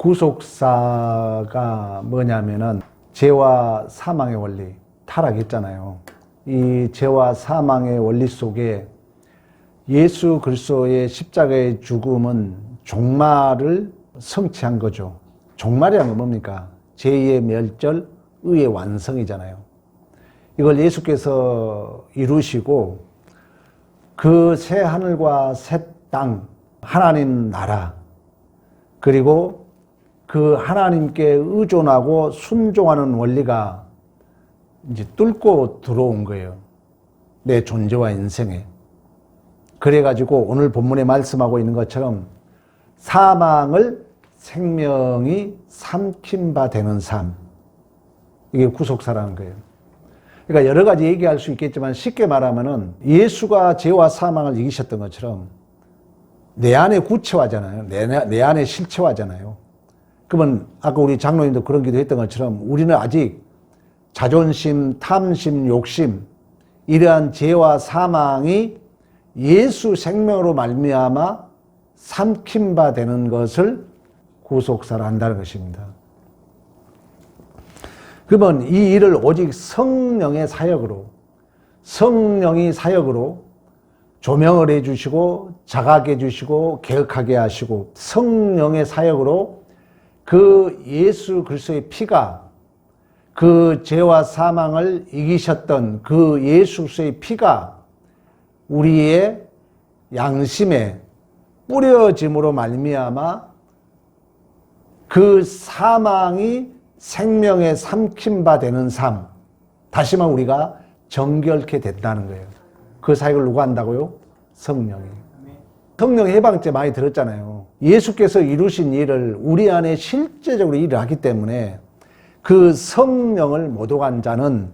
구속사가 뭐냐면은 죄와 사망의 원리, 타락했잖아요. 이 죄와 사망의 원리 속에 예수 그리스도의 십자가의 죽음은 종말을 성취한 거죠. 종말이란 건 뭡니까? 죄의 멸절, 의의 완성이잖아요. 이걸 예수께서 이루시고 그 새 하늘과 새 땅, 하나님 나라, 그리고 그 하나님께 의존하고 순종하는 원리가 이제 뚫고 들어온 거예요. 내 존재와 인생에. 그래가지고 오늘 본문에 말씀하고 있는 것처럼 사망을 생명이 삼킨 바 되는 삶. 이게 구속사라는 거예요. 그러니까 여러 가지 얘기할 수 있겠지만 쉽게 말하면은 예수가 죄와 사망을 이기셨던 것처럼 내 안에 구체화잖아요. 내 안에 실체화잖아요. 그러면 아까 우리 장로님도 그런 기도 했던 것처럼 우리는 아직 자존심, 탐심, 욕심 이러한 죄와 사망이 예수 생명으로 말미암아 삼킨 바 되는 것을 구속사라 한다는 것입니다. 그러면 이 일을 오직 성령의 사역으로, 성령이 사역으로 조명을 해주시고 자각해 주시고 개혁하게 하시고 성령의 사역으로 그 예수 그리스도의 피가 그 죄와 사망을 이기셨던 그 예수 그리스도의 피가 우리의 양심에 뿌려짐으로 말미암아 그 사망이 생명에 삼킨 바 되는 삶, 다시 말해 우리가 정결케 된다는 거예요. 그 사역을 누가 한다고요? 성령이. 성령의 해방죄 많이 들었잖아요. 예수께서 이루신 일을 우리 안에 실제적으로 일을 하기 때문에 그 성령을 모독한 자는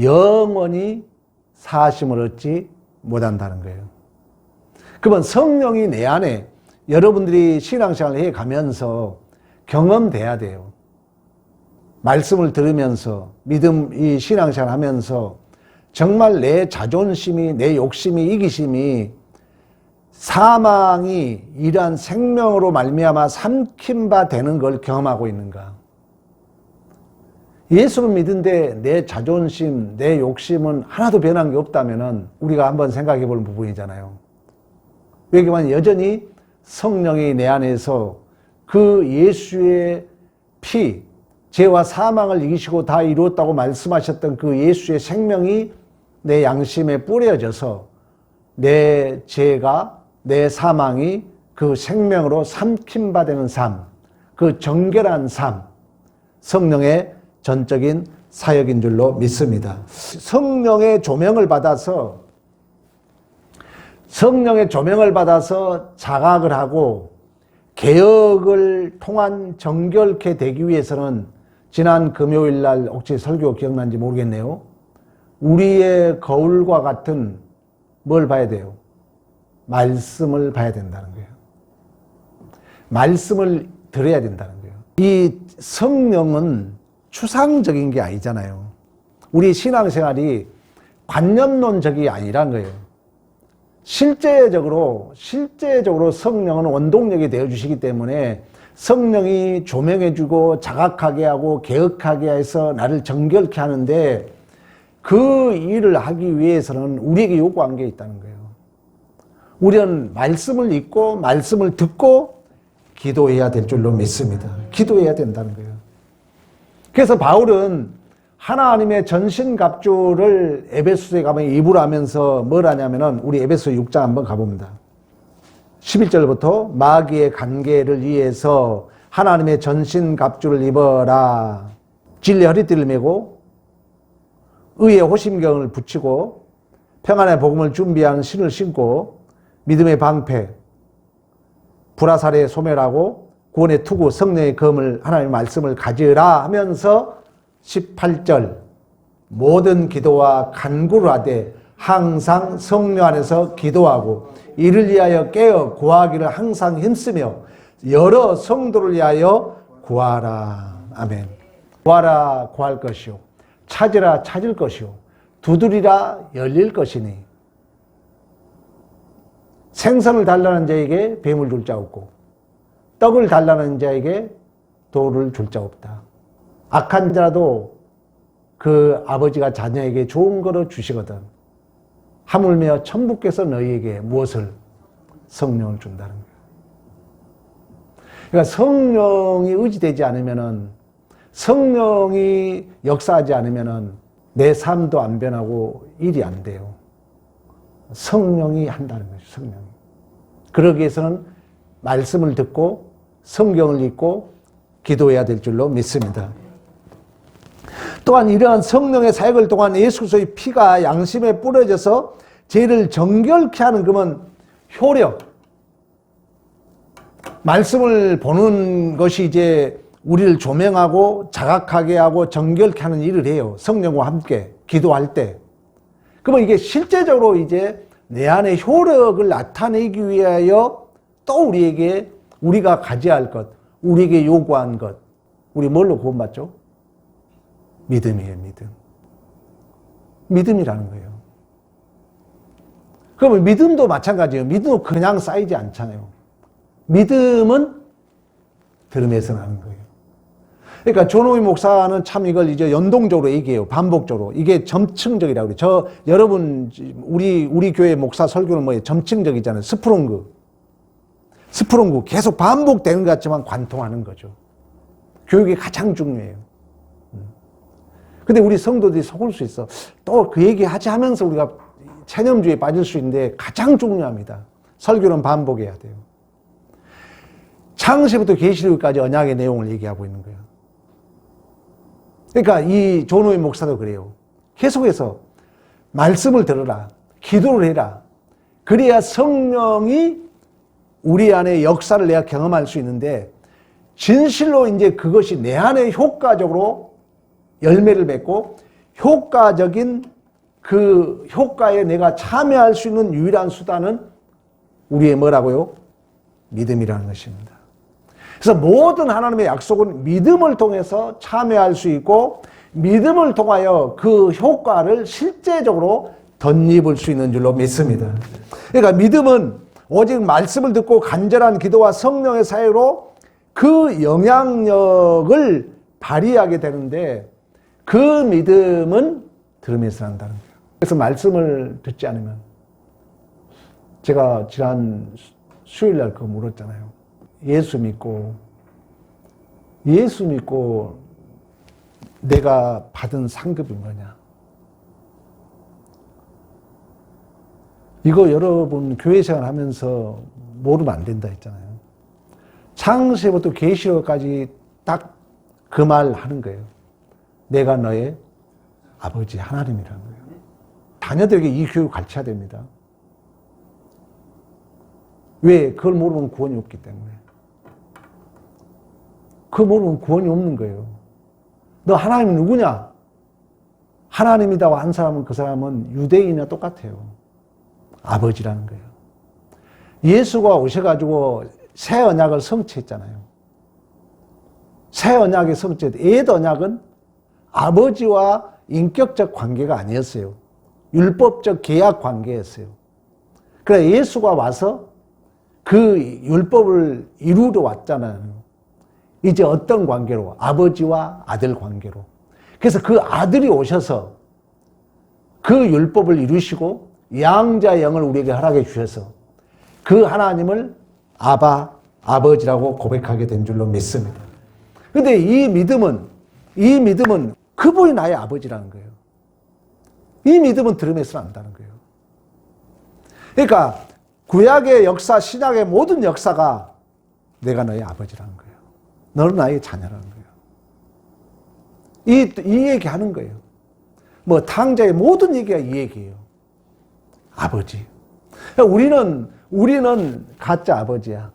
영원히 사심을 얻지 못한다는 거예요. 그러면 성령이 내 안에 여러분들이 신앙생활을 해가면서 경험돼야 돼요. 말씀을 들으면서 믿음 이 신앙생활 하면서 정말 내 자존심이 내 욕심이 이기심이 사망이 이러한 생명으로 말미암아 삼킨 바 되는 걸 경험하고 있는가? 예수를 믿은데 내 자존심, 내 욕심은 하나도 변한 게 없다면은 우리가 한번 생각해 볼 부분이잖아요. 왜냐하면 여전히 성령이 내 안에서 그 예수의 피, 죄와 사망을 이기시고 다 이루었다고 말씀하셨던 그 예수의 생명이 내 양심에 뿌려져서 내 죄가, 내 사망이 그 생명으로 삼킨 바 되는 삶, 그 정결한 삶, 성령의 전적인 사역인 줄로 믿습니다. 성령의 조명을 받아서 자각을 하고 개혁을 통한 정결케 되기 위해서는 지난 금요일 날 혹시 설교 기억난지 모르겠네요. 우리의 거울과 같은 뭘 봐야 돼요? 말씀을 봐야 된다는 거예요. 말씀을 들어야 된다는 거예요. 이 성령은 추상적인 게 아니잖아요. 우리 신앙생활이 관념론적이 아니란 거예요. 실제적으로 성령은 원동력이 되어주시기 때문에 성령이 조명해주고 자각하게 하고 개혁하게 해서 나를 정결케 하는데 그 일을 하기 위해서는 우리에게 요구한 게 있다는 거예요. 우리는 말씀을 읽고 말씀을 듣고 기도해야 될 줄로 믿습니다. 기도해야 된다는 거예요. 그래서 바울은 하나님의 전신갑주를 에베소서에 가면 입으로 하면서 뭘 하냐면은 우리 에베소 6장 한번 가봅니다. 11절부터 마귀의 관계를 위해서 하나님의 전신갑주를 입어라. 진리의 허리띠를 메고 의의 호심경을 붙이고 평안의 복음을 준비하는 신을 신고 믿음의 방패, 불화살에 소멸하고 구원의 투구, 성령의 검을 하나님의 말씀을 가지라 하면서 18절 모든 기도와 간구를 하되 항상 성령 안에서 기도하고 이를 위하여 깨어 구하기를 항상 힘쓰며 여러 성도를 위하여 구하라. 아멘. 구하라 구할 것이요 찾으라 찾을 것이요 두드리라 열릴 것이니 생선을 달라는 자에게 뱀을 줄 자 없고 떡을 달라는 자에게 도를 줄 자 없다. 악한 자라도 그 아버지가 자녀에게 좋은 거를 주시거든. 하물며 천부께서 너희에게 무엇을? 성령을 준다는 거예요. 그러니까 성령이 의지되지 않으면은, 성령이 역사하지 않으면은 내 삶도 안 변하고 일이 안 돼요. 성령이 한다는 거죠. 성령이. 그러기 위해서는 말씀을 듣고 성경을 읽고 기도해야 될 줄로 믿습니다. 또한 이러한 성령의 사역을 통한 예수 그리스도의 피가 양심에 뿌려져서 죄를 정결케 하는, 그러면 효력, 말씀을 보는 것이 이제 우리를 조명하고 자각하게 하고 정결케 하는 일을 해요. 성령과 함께 기도할 때. 그러면 이게 실제적으로 이제 내 안에 효력을 나타내기 위하여 또 우리에게 우리가 가져야 할 것, 우리에게 요구한 것, 우리 뭘로 구원받죠? 믿음이에요, 믿음. 믿음이라는 거예요. 그러면 믿음도 마찬가지예요. 믿음도 그냥 쌓이지 않잖아요. 믿음은 들음에서 나는 거예요. 그러니까 존호희 목사는 참 이걸 이제 연동적으로 얘기해요. 반복적으로. 이게 점층적이라고 그래요. 여러분, 우리 교회 목사 설교는 뭐예요? 점층적이잖아요. 스프롱그 계속 반복되는 것 같지만 관통하는 거죠. 교육이 가장 중요해요. 근데 우리 성도들이 속을 수 있어. 또 그 얘기 하면서 우리가 체념주의에 빠질 수 있는데 가장 중요합니다. 설교는 반복해야 돼요. 창세부터 계시록까지 언약의 내용을 얘기하고 있는 거예요. 그러니까 이 존호의 목사도 그래요. 계속해서 말씀을 들어라. 기도를 해라. 그래야 성령이 우리 안에 역사를 내가 경험할 수 있는데, 진실로 이제 그것이 내 안에 효과적으로 열매를 맺고 효과적인 그 효과에 내가 참여할 수 있는 유일한 수단은 우리의 뭐라고요? 믿음이라는 것입니다. 그래서 모든 하나님의 약속은 믿음을 통해서 참여할 수 있고, 믿음을 통하여 그 효과를 실제적으로 덧입을 수 있는 줄로 믿습니다. 그러니까 믿음은 오직 말씀을 듣고 간절한 기도와 성령의 사유로 그 영향력을 발휘하게 되는데, 그 믿음은 들으면서 난다는 거예요. 그래서 말씀을 듣지 않으면, 제가 지난 수요일날 그거 물었잖아요. 예수 믿고 내가 받은 상급이 뭐냐? 이거 여러분 교회 생활 하면서 모르면 안 된다 했잖아요. 창세부터 계시록까지 딱 그 말 하는 거예요. 내가 너의 아버지 하나님이라는 거예요. 자녀들에게 이 교육 가르쳐야 됩니다. 왜? 그걸 모르면 구원이 없기 때문에. 그거 모르면 구원이 없는 거예요. 너 하나님이 누구냐? 하나님이라고 한 사람은, 그 사람은 유대인이나 똑같아요. 아버지라는 거예요. 예수가 오셔가지고 새 언약을 성취했잖아요. 새 언약의 성취, 옛 언약은 아버지와 인격적 관계가 아니었어요. 율법적 계약 관계였어요. 그래 예수가 와서 그 율법을 이루러 왔잖아요. 이제 어떤 관계로? 아버지와 아들 관계로. 그래서 그 아들이 오셔서 그 율법을 이루시고 양자의 영을 우리에게 허락해 주셔서 그 하나님을 아버지라고 고백하게 된 줄로 믿습니다. 그런데 이 믿음은 그분이 나의 아버지라는 거예요. 이 믿음은 들음에서 난다는 거예요. 그러니까 구약의 역사, 신약의 모든 역사가 내가 너의 아버지라는 거예요. 너는 나의 자녀라는 거예요. 이 얘기하는 거예요. 뭐 탕자의 모든 얘기가 이 얘기예요. 아버지. 우리는 가짜 아버지야.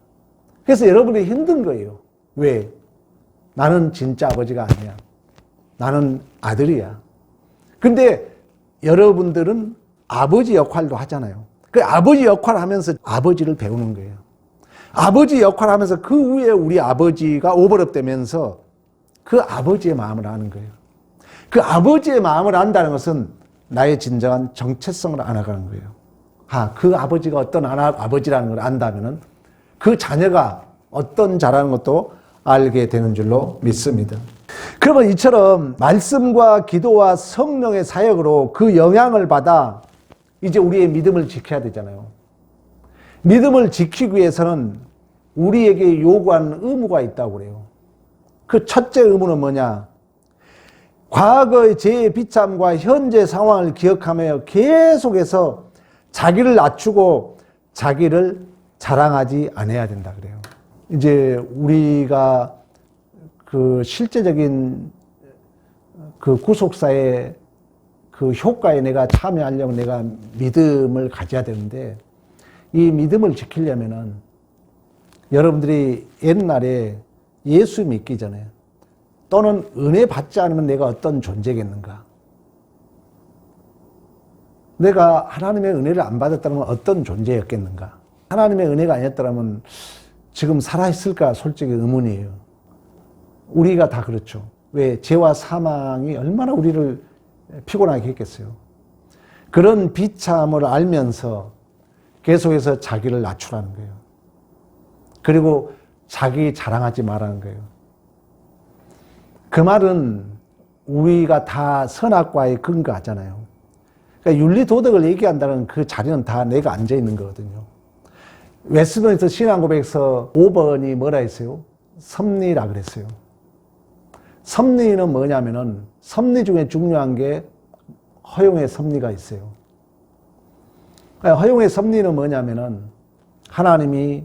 그래서 여러분이 힘든 거예요. 왜? 나는 진짜 아버지가 아니야. 나는 아들이야. 근데 여러분들은 아버지 역할도 하잖아요. 그 아버지 역할을 하면서 아버지를 배우는 거예요. 아버지 역할을 하면서 그 위에 우리 아버지가 오버랩되면서 그 아버지의 마음을 아는 거예요. 그 아버지의 마음을 안다는 것은 나의 진정한 정체성을 알아가는 거예요. 그 아버지가 어떤 아버지라는 걸 안다면은 그 자녀가 어떤 자라는 것도 알게 되는 줄로 믿습니다. 그러면 이처럼 말씀과 기도와 성령의 사역으로 그 영향을 받아 이제 우리의 믿음을 지켜야 되잖아요. 믿음을 지키기 위해서는 우리에게 요구하는 의무가 있다고 그래요. 그 첫째 의무는 뭐냐? 과거의 죄의 비참과 현재 상황을 기억하며 계속해서 자기를 낮추고 자기를 자랑하지 않아야 된다 그래요. 이제 우리가 그 실제적인 그 구속사의 그 효과에 내가 참여하려면 내가 믿음을 가져야 되는데, 이 믿음을 지키려면은 여러분들이 옛날에 예수 믿기 전에 또는 은혜 받지 않으면 내가 어떤 존재겠는가? 내가 하나님의 은혜를 안 받았다면 어떤 존재였겠는가? 하나님의 은혜가 아니었다면 지금 살아있을까? 솔직히 의문이에요. 우리가 다 그렇죠. 왜? 죄와 사망이 얼마나 우리를 피곤하게 했겠어요. 그런 비참을 알면서 계속해서 자기를 낮추라는 거예요. 그리고 자기 자랑하지 말라는 거예요. 그 말은 우리가 다 선악과에 근거하잖아요. 그러니까 윤리도덕을 얘기한다는 그 자리는 다 내가 앉아있는 거거든요. 웨스트민스터 신앙고백서 5번이 뭐라 했어요? 섭리라 그랬어요. 섭리는 뭐냐면은 섭리 중에 중요한 게 허용의 섭리가 있어요. 허용의 섭리는 뭐냐면은 하나님이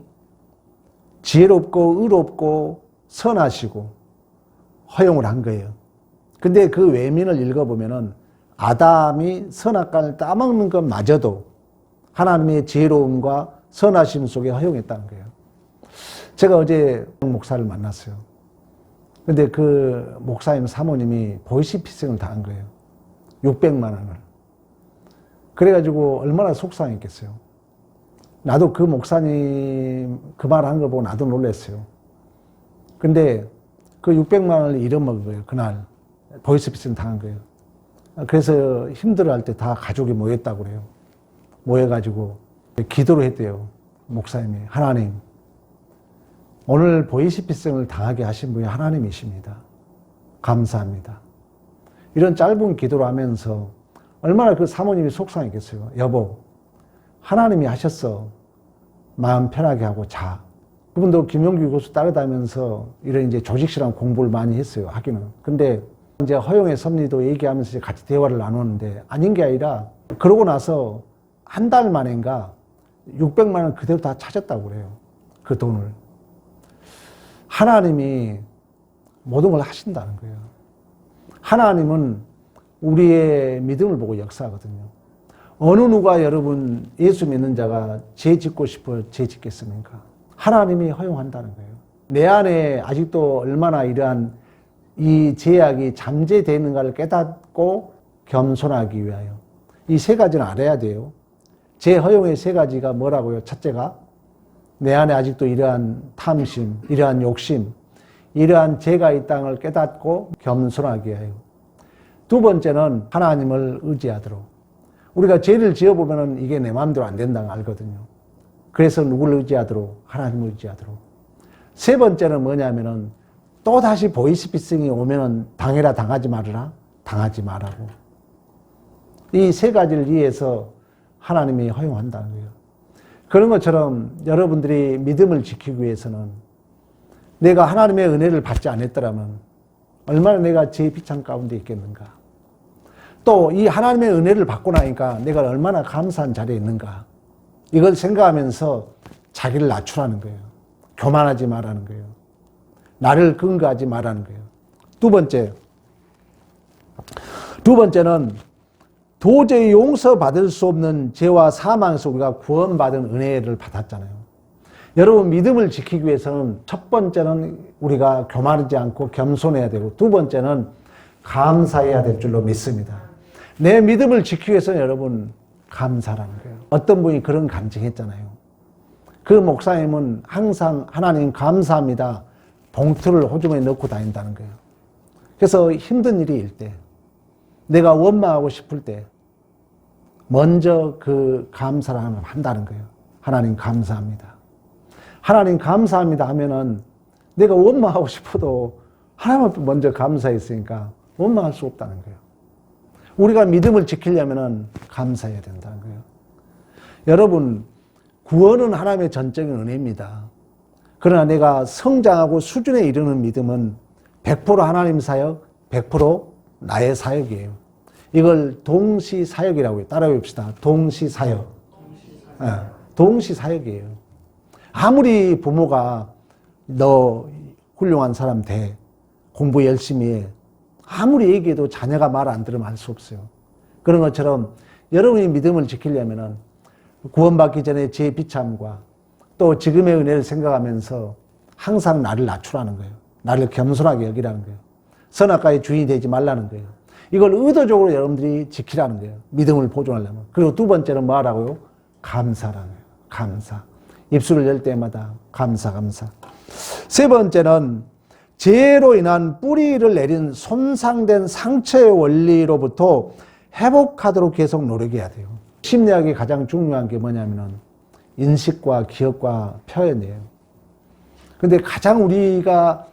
지혜롭고 의롭고 선하시고 허용을 한 거예요. 근데 그 외면을 읽어보면은 아담이 선악과를 따먹는 것마저도 하나님의 지혜로움과 선하심 속에 허용했다는 거예요. 제가 어제 목사를 만났어요. 근데 그 목사님 사모님이 보이스피싱을 당한 거예요. 600만 원을. 그래가지고 얼마나 속상했겠어요. 나도 그 목사님 그 말 한 거 보고 나도 놀랐어요. 근데 그 600만 원을 잃어먹은 거예요. 그날 보이스피싱 당한 거예요. 그래서 힘들어할 때 다 가족이 모였다고 그래요. 모여가지고 기도를 했대요. 목사님이. 하나님, 오늘 보이스피싱을 당하게 하신 분이 하나님이십니다. 감사합니다. 이런 짧은 기도를 하면서 얼마나 그 사모님이 속상했겠어요. 여보, 하나님이 하셨어. 마음 편하게 하고 자. 그분도 김용규 교수 따라다니면서 이런 이제 조직실험 공부를 많이 했어요. 하기는. 근데 이제 허용의 섭리도 얘기하면서 이제 같이 대화를 나누는데 아닌 게 아니라 그러고 나서 한 달 만인가 600만 원 그대로 다 찾았다고 그래요. 그 돈을. 하나님이 모든 걸 하신다는 거예요. 하나님은 우리의 믿음을 보고 역사하거든요. 어느 누가 여러분 예수 믿는 자가 죄 짓고 싶어 죄 짓겠습니까? 하나님이 허용한다는 거예요. 내 안에 아직도 얼마나 이러한 이 죄악이 잠재되어 있는가를 깨닫고 겸손하기 위하여 이 세 가지는 알아야 돼요. 제 허용의 세 가지가 뭐라고요? 첫째가 내 안에 아직도 이러한 탐심, 이러한 욕심, 이러한 죄가 있다는 걸 깨닫고 겸손하게 하여. 두 번째는 하나님을 의지하도록. 우리가 죄를 지어보면 이게 내 마음대로 안 된다는 걸 알거든요. 그래서 누구를 의지하도록? 하나님을 의지하도록. 세 번째는 뭐냐면은 또다시 보이스피싱이 오면은 당해라 당하지 말아라? 당하지 말라고. 이 세 가지를 위해서 하나님이 허용한다는 거예요. 그런 것처럼 여러분들이 믿음을 지키기 위해서는 내가 하나님의 은혜를 받지 않았더라면 얼마나 내가 죄의 비참 가운데 있겠는가. 또 이 하나님의 은혜를 받고 나니까 내가 얼마나 감사한 자리에 있는가. 이걸 생각하면서 자기를 낮추라는 거예요. 교만하지 말라는 거예요. 나를 근거하지 말라는 거예요. 두 번째는 도저히 용서받을 수 없는 죄와 사망에서 우리가 구원받은 은혜를 받았잖아요. 여러분 믿음을 지키기 위해서는 첫 번째는 우리가 교만하지 않고 겸손해야 되고 두 번째는 감사해야 될 줄로 믿습니다. 내 믿음을 지키기 위해서는 여러분 감사라는 거예요. 어떤 분이 그런 간증했잖아요. 그 목사님은 항상 하나님 감사합니다. 봉투를 호주머니에 넣고 다닌다는 거예요. 그래서 힘든 일일 때 내가 원망하고 싶을 때 먼저 그 감사를 한다는 거예요. 하나님 감사합니다. 하나님 감사합니다 하면은 내가 원망하고 싶어도 하나님 앞에 먼저 감사했으니까 원망할 수 없다는 거예요. 우리가 믿음을 지키려면 감사해야 된다는 거예요. 여러분, 구원은 하나님의 전적인 은혜입니다. 그러나 내가 성장하고 수준에 이르는 믿음은 100% 하나님 사역, 100% 나의 사역이에요. 이걸 동시사역이라고 해요. 따라해 봅시다. 동시사역. 동시사역이에요. 아무리 부모가 너 훌륭한 사람 돼, 공부 열심히 해, 아무리 얘기해도 자녀가 말 안 들으면 할 수 없어요. 그런 것처럼 여러분이 믿음을 지키려면 구원받기 전에 제 비참과 또 지금의 은혜를 생각하면서 항상 나를 낮추라는 거예요. 나를 겸손하게 여기라는 거예요. 선악과의 주인이 되지 말라는 거예요. 이걸 의도적으로 여러분들이 지키라는 거예요. 믿음을 보존하려면. 그리고 두 번째는 뭐 하라고요? 감사라는 거예요. 감사. 입술을 열 때마다 감사. 세 번째는 죄로 인한 뿌리를 내린 손상된 상처의 원리로부터 회복하도록 계속 노력해야 돼요. 심리학의 가장 중요한 게 뭐냐면은 인식과 기억과 표현이에요. 근데 가장 우리가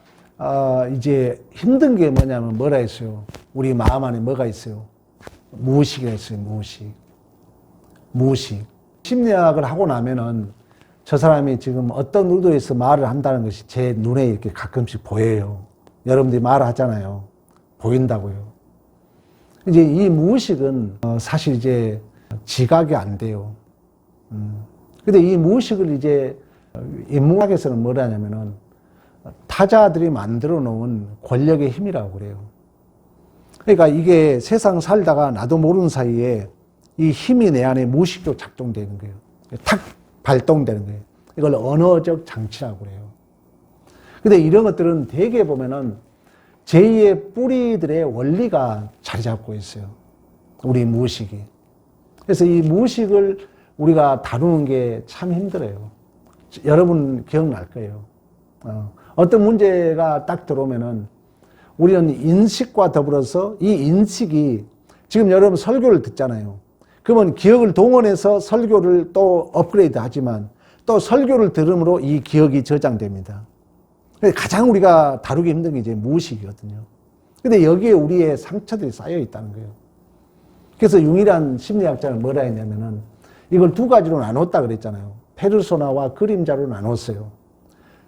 이제 힘든 게 뭐냐면 뭐라 했어요? 우리 마음 안에 뭐가 있어요? 무의식이 있어요. 무의식. 심리학을 하고 나면은 저 사람이 지금 어떤 의도에서 말을 한다는 것이 제 눈에 이렇게 가끔씩 보여요. 여러분들이 말하잖아요. 보인다고요. 이제 이 무의식은 사실 이제 지각이 안 돼요. 근데 이 무의식을 이제 인문학에서는 뭐라 하냐면은 타자들이 만들어 놓은 권력의 힘이라고 그래요. 그러니까 이게 세상 살다가 나도 모르는 사이에 이 힘이 내 안에 무의식적으로 작동되는 거예요. 탁 발동되는 거예요. 이걸 언어적 장치라고 그래요. 근데 이런 것들은 대개 보면은 제2의 뿌리들의 원리가 자리 잡고 있어요. 우리 무의식이. 그래서 이 무의식을 우리가 다루는 게 참 힘들어요. 여러분 기억날 거예요. 어떤 문제가 딱 들어오면은 우리는 인식과 더불어서 이 인식이 지금 여러분 설교를 듣잖아요. 그러면 기억을 동원해서 설교를 또 업그레이드 하지만 또 설교를 들음으로 이 기억이 저장됩니다. 가장 우리가 다루기 힘든 게 이제 무의식이거든요. 근데 여기에 우리의 상처들이 쌓여 있다는 거예요. 그래서 융일한 심리학자는 뭐라 했냐면은 이걸 두 가지로 나눴다 그랬잖아요. 페르소나와 그림자로 나눴어요.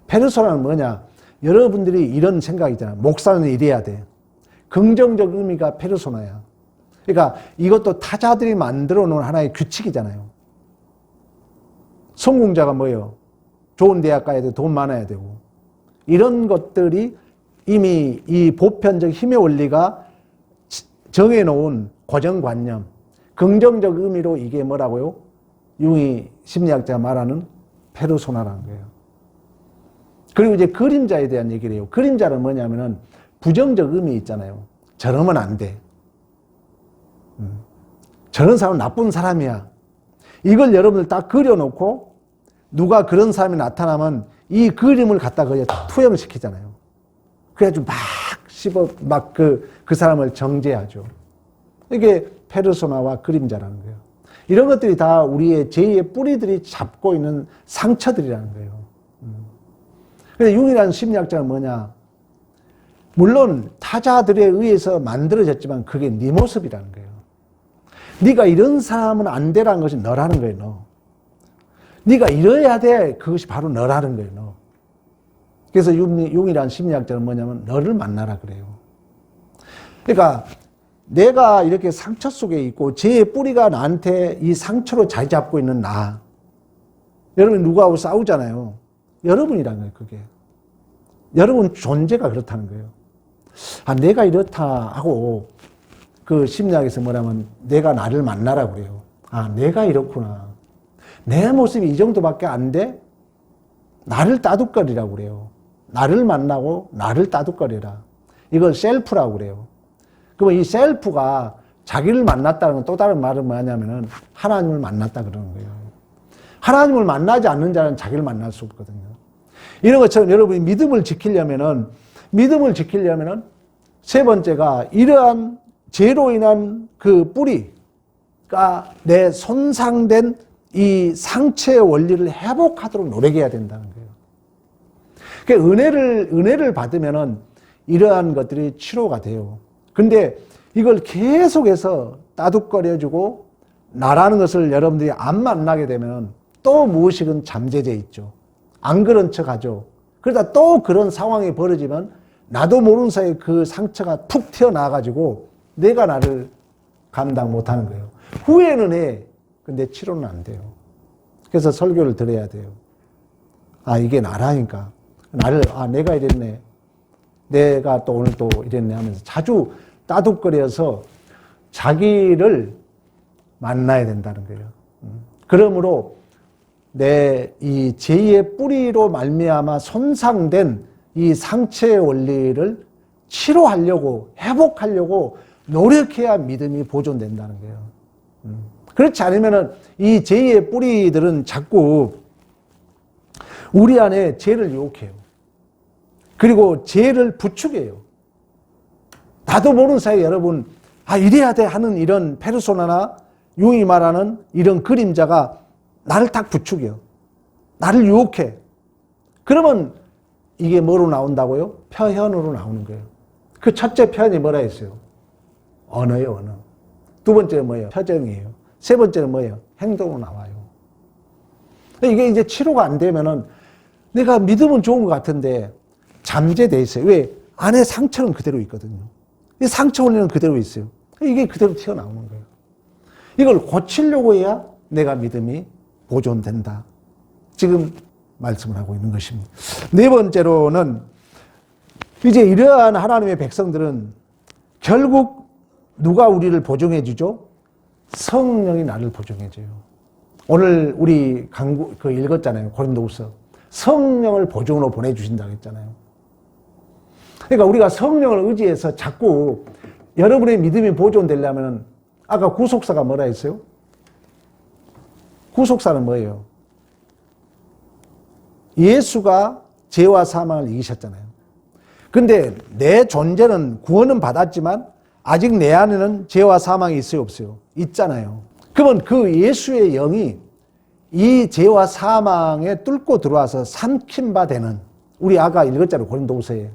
페르소나는 뭐냐? 여러분들이 이런 생각이잖아요. 목사는 이래야 돼. 긍정적 의미가 페르소나야. 그러니까 이것도 타자들이 만들어 놓은 하나의 규칙이잖아요. 성공자가 뭐예요? 좋은 대학 가야 돼. 돈 많아야 되고. 이런 것들이 이미 이 보편적 힘의 원리가 정해놓은 고정관념, 긍정적 의미로 이게 뭐라고요? 융이 심리학자가 말하는 페르소나라는 거예요. 그리고 이제 그림자에 대한 얘기를 해요. 그림자는 뭐냐면은 부정적 의미 있잖아요. 저러면 안 돼. 저런 사람은 나쁜 사람이야. 이걸 여러분들 딱 그려놓고 누가 그런 사람이 나타나면 이 그림을 갖다 거기다 투영시키잖아요. 그래가지고 막 씹어, 막 그 사람을 정죄하죠. 이게 페르소나와 그림자라는 거예요. 이런 것들이 다 우리의 제2의 뿌리들이 잡고 있는 상처들이라는 거예요. 근데 융이라는 심리학자는 뭐냐? 물론 타자들에 의해서 만들어졌지만 그게 네 모습이라는 거예요. 네가 이런 사람은 안 되라는 것이 너라는 거예요. 너. 네가 이래야 돼. 그것이 바로 너라는 거예요. 너. 그래서 융이라는 심리학자는 뭐냐면 너를 만나라 그래요. 그러니까 내가 이렇게 상처 속에 있고 제 뿌리가 나한테 이 상처로 자리 잡고 있는 나. 여러분 누구하고 싸우잖아요. 여러분이라는 거예요. 그게. 여러분 존재가 그렇다는 거예요. 아, 내가 이렇다 하고 그 심리학에서 뭐냐면 내가 나를 만나라 그래요. 아, 내가 이렇구나. 내 모습이 이 정도밖에 안 돼? 나를 따둑거리라고 그래요. 나를 만나고 나를 따둑거리라. 이걸 셀프라고 그래요. 그러면 이 셀프가 자기를 만났다는 건 또 다른 말은 뭐냐면은 하나님을 만났다 그러는 거예요. 하나님을 만나지 않는 자는 자기를 만날 수 없거든요. 이런 것처럼 여러분이 믿음을 지키려면은 세 번째가 이러한 죄로 인한 그 뿌리가 내 손상된 이 상처의 원리를 회복하도록 노력해야 된다는 거예요. 그러니까 은혜를 받으면은 이러한 것들이 치료가 돼요. 근데 이걸 계속해서 따둑거려주고 나라는 것을 여러분들이 안 만나게 되면 또 무엇이든 잠재져 있죠. 안 그런 척 하죠. 그러다 또 그런 상황이 벌어지면 나도 모르는 사이에 그 상처가 툭 튀어나와가지고 내가 나를 감당 못하는 거예요. 후회는 해. 근데 치료는 안 돼요. 그래서 설교를 들어야 돼요. 아, 이게 나라니까. 내가 이랬네. 내가 또 오늘 또 이랬네 하면서 자주 따둑거려서 자기를 만나야 된다는 거예요. 그러므로 내 이 죄의 뿌리로 말미암아 손상된 이 상처의 원리를 치료하려고, 회복하려고 노력해야 믿음이 보존된다는 거예요. 그렇지 않으면은 이 죄의 뿌리들은 자꾸 우리 안에 죄를 유혹해요. 그리고 죄를 부추겨요. 나도 모르는 사이에 여러분, 이래야 돼 하는 이런 페르소나나 용이 말하는 이런 그림자가 나를 딱 부추겨. 나를 유혹해. 그러면 이게 뭐로 나온다고요? 표현으로 나오는 거예요. 그 첫째 표현이 뭐라 했어요? 언어예요, 언어. 두 번째는 뭐예요? 표정이에요. 세 번째는 뭐예요? 행동으로 나와요. 이게 이제 치료가 안 되면은 내가 믿으면 좋은 것 같은데 잠재돼 있어요. 왜? 안에 상처는 그대로 있거든요. 이 상처 원리는 그대로 있어요. 이게 그대로 튀어나오는 거예요. 이걸 고치려고 해야 내가 믿음이 보존된다. 지금 말씀을 하고 있는 것입니다. 네 번째로는 이제 이러한 하나님의 백성들은 결국 누가 우리를 보증해 주죠? 성령이 나를 보증해 줘요. 오늘 우리 읽었잖아요. 고린도후서. 성령을 보증으로 보내주신다고 했잖아요. 그러니까 우리가 성령을 의지해서 자꾸 여러분의 믿음이 보존되려면 아까 구속사가 뭐라 했어요? 구속사는 뭐예요? 예수가 죄와 사망을 이기셨잖아요. 근데 내 존재는 구원은 받았지만 아직 내 안에는 죄와 사망이 있어요, 없어요? 있잖아요. 그러면 그 예수의 영이 이 죄와 사망에 뚫고 들어와서 삼킨 바 되는, 우리 아까 읽었잖아요, 고린도후서에.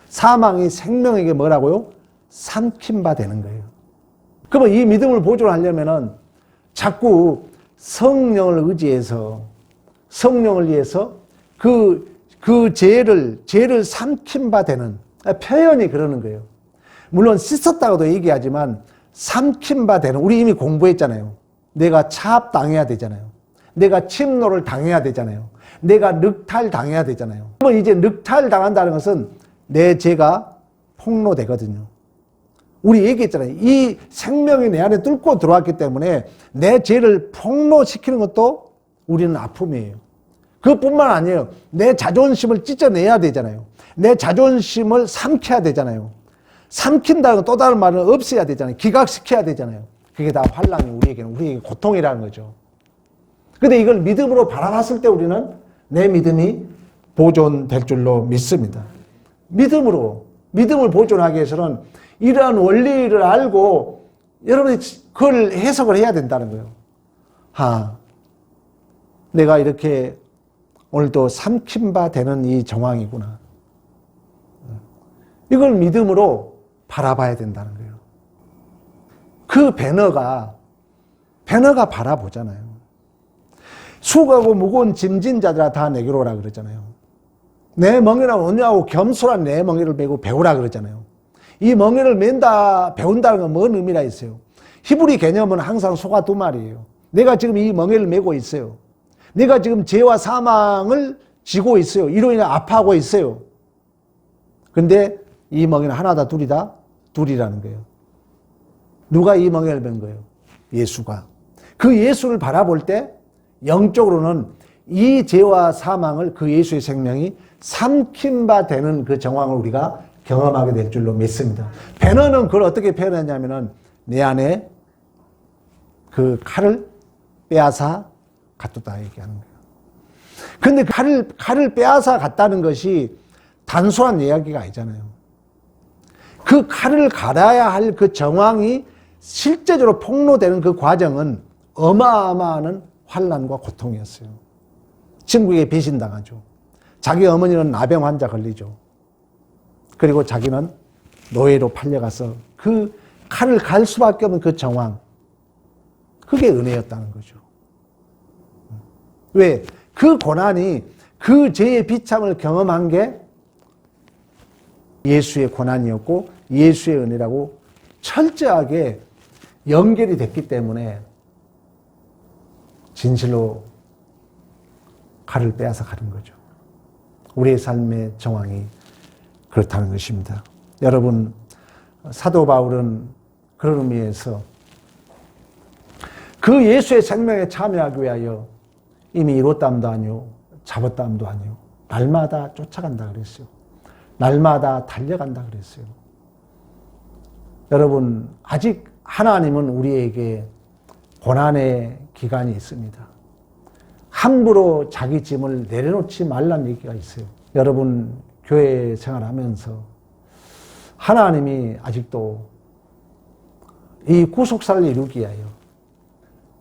사망이 생명에게 뭐라고요? 삼킨 바 되는 거예요. 그러면 이 믿음을 보존하려면은 자꾸 성령을 의지해서, 성령을 위해서 그 죄를 삼킨 바 되는, 표현이 그러는 거예요. 물론 씻었다고도 얘기하지만 삼킨 바 되는, 우리 이미 공부했잖아요. 내가 차압당해야 되잖아요. 내가 침노를 당해야 되잖아요. 내가 늑탈 당해야 되잖아요. 그러면 이제 늑탈 당한다는 것은 내 죄가 폭로되거든요. 우리 얘기했잖아요. 이 생명이 내 안에 뚫고 들어왔기 때문에 내 죄를 폭로시키는 것도 우리는 아픔이에요. 그것뿐만 아니에요. 내 자존심을 찢어내야 되잖아요. 내 자존심을 삼켜야 되잖아요. 삼킨다는 또 다른 말은 없애야 되잖아요. 기각시켜야 되잖아요. 그게 다 환난이 우리에게 고통이라는 거죠. 근데 이걸 믿음으로 바라봤을 때 우리는 내 믿음이 보존될 줄로 믿습니다. 믿음을 보존하기 위해서는 이러한 원리를 알고 여러분이 그걸 해석을 해야 된다는 거예요. 내가 이렇게 오늘도 삼킨 바 되는 이 정황이구나. 이걸 믿음으로 바라봐야 된다는 거예요. 그 배너가 바라보잖아요. 수고하고 무거운 짐진 자들아 다 내게로 오라 그러잖아요. 내 멍에는 온유하고 겸손한 내 멍에를 메고 배우라 그러잖아요. 이 멍에를 배운다는 건 뭔 의미가 있어요? 히브리 개념은 항상 소가 두 마리예요. 내가 지금 이 멍에를 메고 있어요. 내가 지금 죄와 사망을 지고 있어요. 이로 인해 아파하고 있어요. 근데 이 멍에는 하나다 둘이다? 둘이라는 거예요. 누가 이 멍에를 맨 거예요? 예수가. 그 예수를 바라볼 때 영적으로는 이 죄와 사망을 그 예수의 생명이 삼킨 바 되는 그 정황을 우리가 경험하게 될 줄로 믿습니다. 배너는 그걸 어떻게 표현하냐면은 내 안에 그 칼을 빼앗아 갔다 얘기하는 거예요. 근데 칼을 빼앗아 갔다는 것이 단순한 이야기가 아니잖아요. 그 칼을 갈아야 할 그 정황이 실제적으로 폭로되는 그 과정은 어마어마한 환난과 고통이었어요. 친구에게 배신당하죠. 자기 어머니는 나병 환자 걸리죠. 그리고 자기는 노예로 팔려가서 그 칼을 갈 수밖에 없는 그 정황. 그게 은혜였다는 거죠. 왜? 그 고난이 그 죄의 비참을 경험한 게 예수의 고난이었고 예수의 은혜라고 철저하게 연결이 됐기 때문에 진실로 칼을 빼앗아 가는 거죠. 우리의 삶의 정황이 그렇다는 것입니다. 여러분, 사도 바울은 그런 의미에서 그 예수의 생명에 참여하기 위하여 이미 이뤘다함도 아니요 잡았다함도 아니요 날마다 쫓아간다 그랬어요. 날마다 달려간다 그랬어요. 여러분, 아직 하나님은 우리에게 고난의 기간이 있습니다. 함부로 자기 짐을 내려놓지 말라는 얘기가 있어요. 여러분, 교회 생활하면서 하나님이 아직도 이 구속사를 이루기 위하여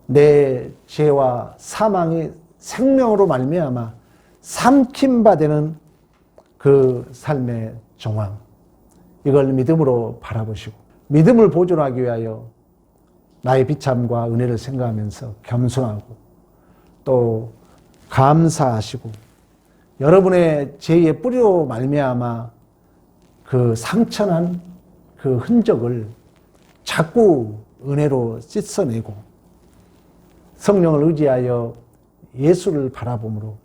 내 죄와 사망의 생명으로 말미암아 삼킴바 되는 그 삶의 정황, 이걸 믿음으로 바라보시고 믿음을 보존하기 위하여 나의 비참과 은혜를 생각하면서 겸손하고 또 감사하시고 여러분의 죄의 뿌리로 말미암아 그 상처난 그 흔적을 자꾸 은혜로 씻어내고 성령을 의지하여 예수를 바라봄으로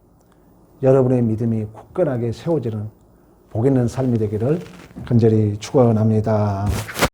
여러분의 믿음이 굳건하게 세워지는 복 있는 삶이 되기를 간절히 축원합니다.